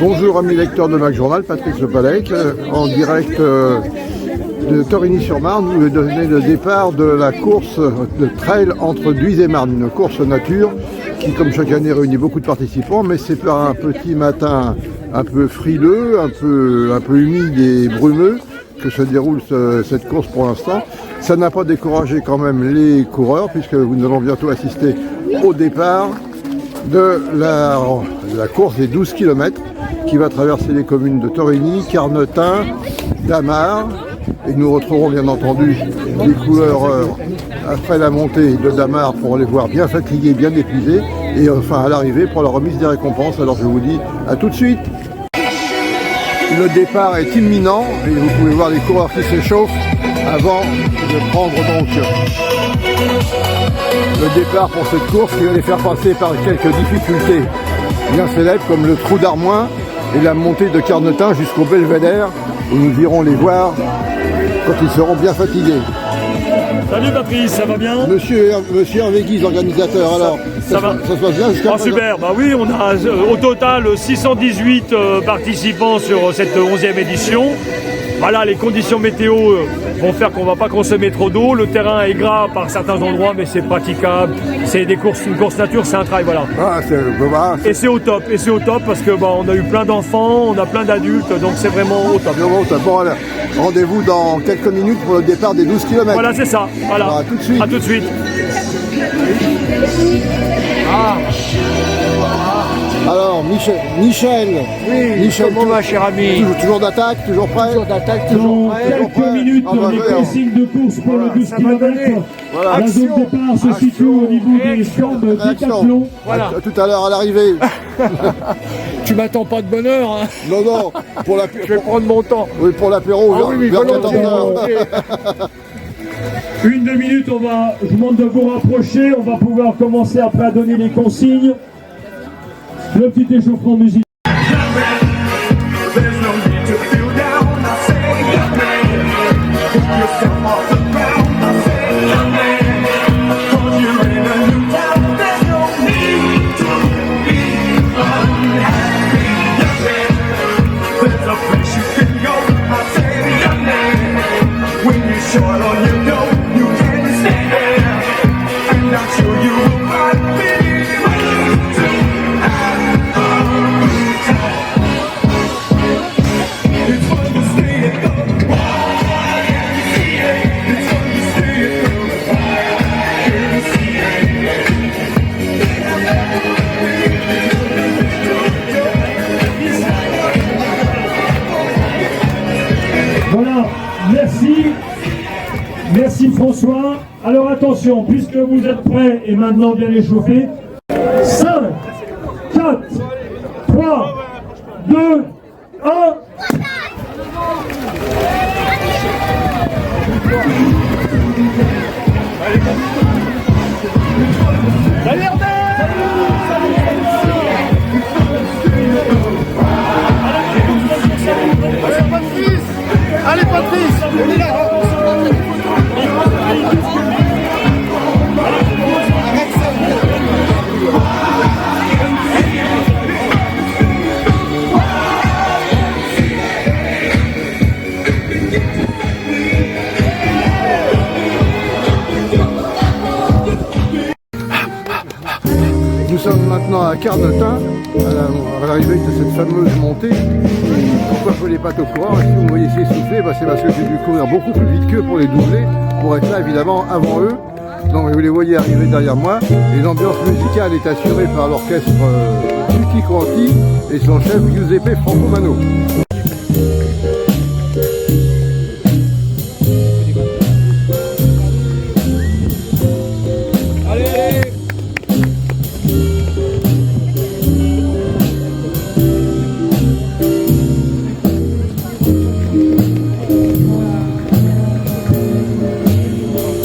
Bonjour amis lecteurs de Mac Journal, Patrick Lepalec, en direct de Torigny-sur-Marne, où vous donnez le départ de la course de trail entre Duise et Marne, une course nature qui, comme chaque année, réunit beaucoup de participants, mais c'est par un petit matin un peu frileux, un peu humide et brumeux que se déroule cette course pour l'instant. Ça n'a pas découragé quand même les coureurs, puisque nous allons bientôt assister au départ de la course des 12 km qui va traverser les communes de Torigny, Carnotin, Damar, et nous retrouverons bien entendu les coureurs après la montée de Damar pour les voir bien fatigués, bien épuisés, et enfin à l'arrivée pour la remise des récompenses. Alors je vous dis à tout de suite. Le départ est imminent et vous pouvez voir les coureurs qui s'échauffent avant de prendre donc le départ pour cette course qui va les faire passer par quelques difficultés bien célèbres comme le trou d'Armoin et la montée de Carnotin jusqu'au Belvédère où nous irons les voir quand ils seront bien fatigués. Salut Patrice, ça va bien? Monsieur Hervé Guise, organisateur, alors ça va. Ça se passe bien jusqu'à présent? Super, bah oui, on a au total 618 participants sur cette 11e édition. Voilà, les conditions météo vont faire qu'on ne va pas consommer trop d'eau. Le terrain est gras par certains endroits, mais c'est praticable. C'est une course nature, c'est un trail, voilà. Et c'est au top, parce que on a eu plein d'enfants, on a plein d'adultes, donc c'est vraiment au top. Bon, alors, rendez-vous dans quelques minutes pour le départ des 12 km. Voilà, c'est ça. Voilà. Alors, à tout de suite. À tout de suite. Alors, Michel. Oui, Michel, comment va, cher ami? Toujours d'attaque, toujours prêt? Toujours d'attaque, toujours Dans prêt. quelques minutes, les consignes de course pour le 12 km. Voilà. La zone de départ se situe au niveau des stands Décathlon. Voilà. À tout à l'heure à l'arrivée. Tu m'attends pas de bonne heure, hein? Non, pour la... Je vais prendre mon temps. Oui, pour l'apéro, vers 14 heures. Une, 2 minutes, je vous demande de vous rapprocher. On va pouvoir commencer après à donner les consignes. Le petit échauffement musical. Voilà, merci François. Alors attention, puisque vous êtes prêts et maintenant bien échauffés, 5, 4, 3, 2, 1. Salut Hervé! Allez Patrice, on est là. Nous sommes maintenant à Carnotin, à l'arrivée de cette fameuse montée. Pourquoi je ne les pas au coureur? Et si vous me voyez s'essouffler, c'est parce que j'ai dû courir beaucoup plus vite qu'eux pour les doubler, pour être là évidemment avant eux. Donc vous les voyez arriver derrière moi. Et l'ambiance musicale est assurée par l'orchestre Tutti Quanti et son chef Giuseppe Francomano.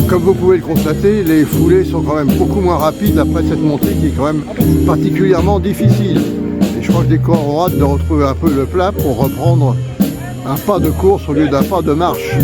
Comme vous pouvez le constater, les foulées sont quand même beaucoup moins rapides après cette montée qui est quand même particulièrement difficile. Et je crois que les coureurs ont hâte de retrouver un peu le plat pour reprendre un pas de course au lieu d'un pas de marche.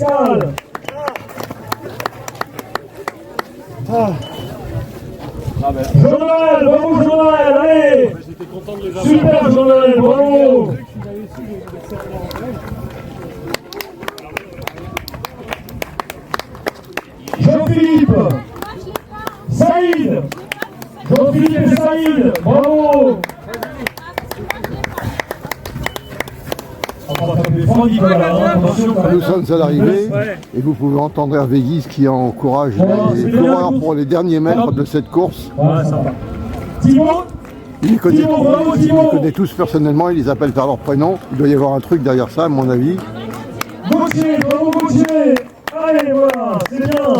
Pascal. Jean-Noël, bravo Jean-Noël, allez. Super Jean-Noël, bravo. Jean-Philippe. Saïd. Jean-Philippe et Saïd, bravo. Nous sommes à l'arrivée et vous pouvez entendre Hervé Guise qui encourage les coureurs pour les derniers mètres de cette course. Il les connaît tous personnellement, il les appelle par leur prénom. Il doit y avoir un truc derrière ça, à mon avis. Gauthier, bravo Gauthier. Allez, voilà, c'est bien.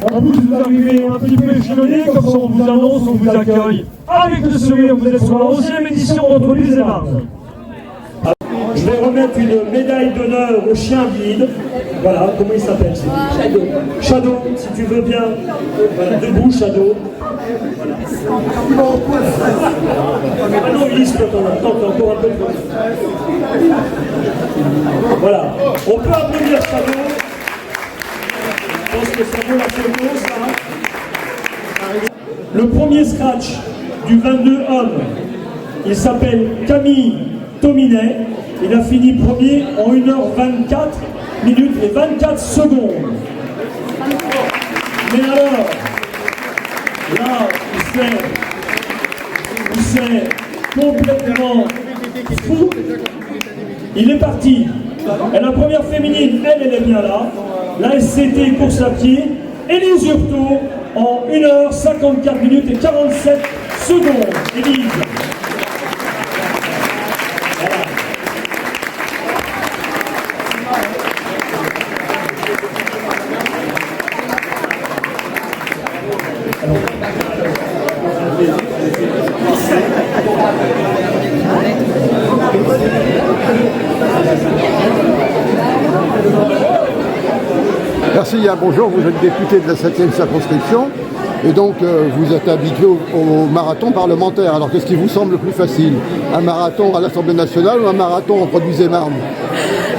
En plus, vous arrivez un petit peu échelonné, comme ça on vous annonce, on vous accueille. Avec le sourire, vous êtes sur la 11e édition d'Entre Luz et Marne. Je vais remettre une médaille d'honneur au chien guide. Voilà, comment il s'appelle? Shadow. Shadow, si tu veux bien. Voilà, debout, Shadow. Voilà. Ah non, il se peut encore un peu de temps. Voilà. On peut applaudir Shadow. Je pense que ça vaut la photo, ça. Le premier scratch du 22 hommes, il s'appelle Camille Tominet. Il a fini premier en 1h24 minutes et 24 secondes. Mais alors, là, c'est complètement fou. Il est parti. Et la première féminine, elle est bien là. La SCT course à pied. Élise Urtaud en 1h54 minutes et 47 secondes. Élise. Merci, Yann, bonjour, vous êtes député de la 7e circonscription et donc vous êtes habitué au marathon parlementaire. Alors qu'est-ce qui vous semble le plus facile? Un marathon à l'Assemblée nationale ou un marathon entre Luz et Marne?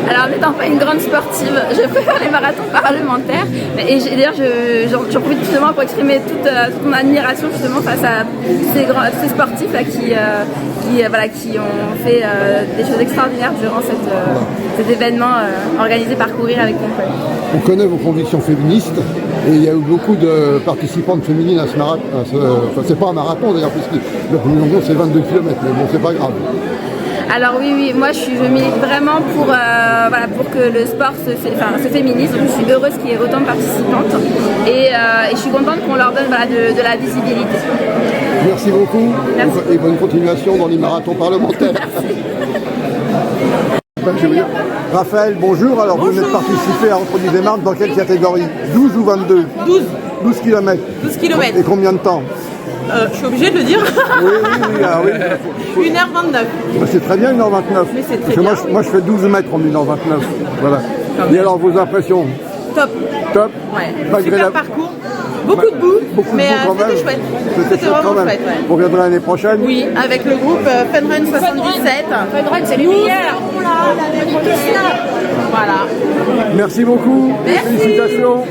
Alors n'étant pas une grande sportive, je préfère les marathons parlementaires. Et d'ailleurs, j'en profite justement pour exprimer toute mon admiration justement face à ces sportifs là, qui ont fait des choses extraordinaires durant cet événement organisé par Courir avec mon frère. On connaît vos convictions féministes et il y a eu beaucoup de participantes féminines à ce marathon. Enfin, c'est pas un marathon d'ailleurs, puisque le plus long c'est 22 km, mais bon, c'est pas grave. Alors oui, moi je milite vraiment pour que le sport se féminise. Donc je suis heureuse qu'il y ait autant de participantes et je suis contente qu'on leur donne de la visibilité. Merci beaucoup. Merci. Et bonne continuation dans les marathons parlementaires. Merci. Raphaël, bonjour. Alors vous venez de participer à Entre Luz et Marne dans quelle catégorie? 12 ou 22? 12 km. 12 km. Et combien de temps? Je suis obligée de le dire. Oui. 1h29. C'est très bien 1h29. Mais c'est très bien. Moi je fais 12 mètres en 1h29. Voilà. Et alors vos impressions? Top. Ouais. Super parcours. Beaucoup de boue, mais c'était chouette. C'était vraiment chouette. Ouais. Vous reviendrez l'année prochaine? Oui, avec le groupe Funrun 77. Funrun, c'est le meilleur. Voilà. Merci beaucoup. Merci. Félicitations.